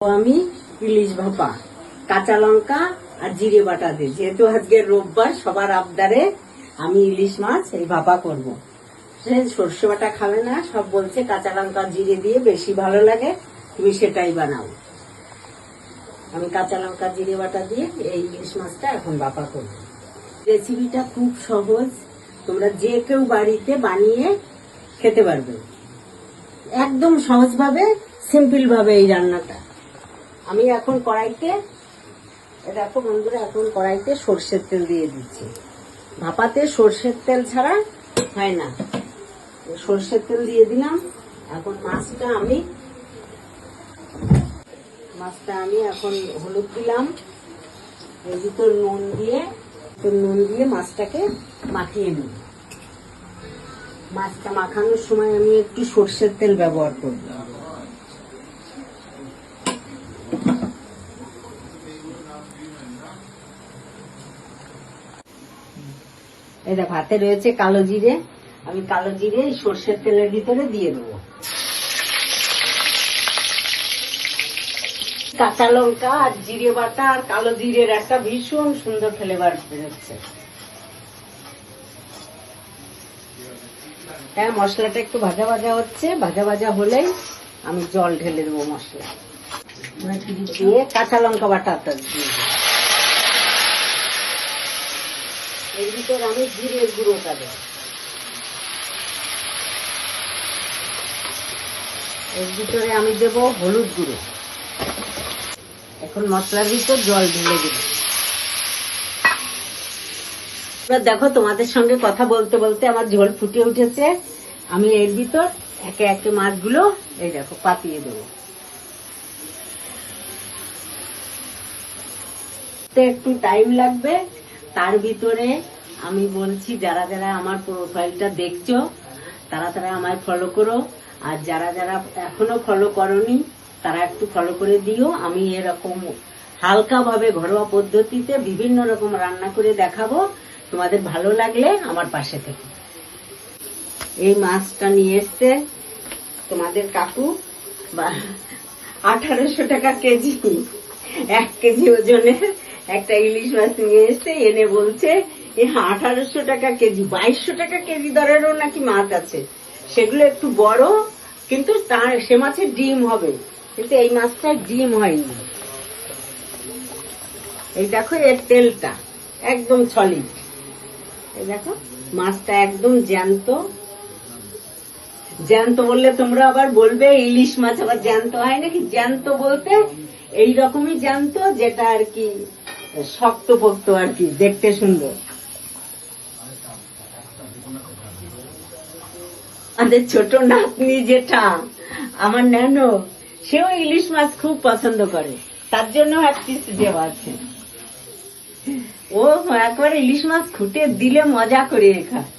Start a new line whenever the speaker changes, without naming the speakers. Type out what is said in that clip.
আমি ইলিশ ভাপা কাঁচা লঙ্কা আর জিরে বাটা দিয়ে, যেহেতু আজকে রোববার সবার আবদারে আমি ইলিশ মাছ এই ভাপা করব। সর্ষে বাটা খাবে না, সব বলছে কাঁচা লঙ্কা জিরে দিয়ে বেশি ভালো লাগে, তুমি সেটাই বানাও। আমি কাঁচা লঙ্কা জিরে বাটা দিয়ে এই ইলিশ মাছটা এখন ভাপা করব। রেসিপিটা খুব সহজ, তোমরা যে কেউ বাড়িতে বানিয়ে খেতে পারবে, একদম সহজভাবে সিম্পল ভাবে এই রান্নাটা। আমি এখন কড়াইতে, দেখো বন্ধুরা, এখন কড়াইতে সর্ষের তেল দিয়ে দিচ্ছি। ভাপাতে সর্ষের তেল ছাড়া হয় না, সর্ষের তেল দিয়ে দিলাম। এখন মাছটা আমি এখন হলুদ দিলাম, এর ভিতর নুন দিয়ে মাছটাকে মাখিয়ে নিই। মাছটা মাখানোর সময় আমি একটু সর্ষের তেল ব্যবহার করব। এই দেখো হাতে রয়েছে কালো জিরে, আমি কালো জিরে সর্ষের তেলের ভিতরে দিয়ে দেবো। কাঁচা লঙ্কা আর জিরে বাটা আর কালো জিরের একটা ভীষণ সুন্দর ফ্লেভার বেরোচ্ছে। হ্যাঁ, মশলাটা একটু ভাজা ভাজা হচ্ছে, ভাজা ভাজা হলেই আমি জল ঢেলে দেবো। মশলা দিয়ে কাঁচা লঙ্কা বাটাটা দিয়ে দেবো। এর ভিতর আমি জিরের গুঁড়োটা দেবো, এর ভিতরে আমি দেব হলুদ গুঁড়ো। এখন মশলার ভিতর জল ঢেলে দেব। এবার দেখো, তোমাদের সঙ্গে কথা বলতে বলতে আমার ঝোল ফুটে উঠেছে। আমি এর ভিতর একে একে মাছগুলো এই দেখো পাতিয়ে দেবো। একটু টাইম লাগবে, তার ভিতরে আমি বলছি যারা যারা আমার প্রোফাইলটা দেখছো তারা তারা আমায় ফলো করো, আর যারা যারা এখনো ফলো করোনি তারা একটু ফলো করে দিও। আমি এরকম হালকা ভাবে ঘরোয়া পদ্ধতিতে বিভিন্ন রকম রান্না করে দেখাবো, তোমাদের ভালো লাগলে আমার পাশে থেকে। এই মাছটা নিয়ে এসছে তোমাদের কাকু, 1800 টাকা কেজি, 1 কেজি ওজনের একটা ইলিশ মাছ নিয়ে এসছে, এনে বলছে 1800 টাকা কেজি। 2200 টাকা কেজি দরেরও নাকি মাছ আছে, সেগুলো একটু বড়, কিন্তু তার সে মাছের ডিম হবে, কিন্তু এই মাছটার ডিম হয়নি। এই দেখো, এর তেলটা একদম সলিড। এই দেখো মাছটা একদম জ্যান্ত। জ্যান্ত বললে তোমরা আবার বলবে ইলিশ মাছ আবার জ্যান্ত হয় নাকি? জ্যান্ত বলতে এই রকমই জ্যান্ত, যেটা আর কি শক্তপোক্ত, আর কি দেখতে সুন্দর। আমাদের ছোট নাতনি যেটা আমার ন্যানো, সেও ইলিশ মাছ খুব পছন্দ করে, তার জন্য এক পিস দেওয়া আছে। ও একবার ইলিশ মাছ খুঁটে দিলে মজা করে খায়।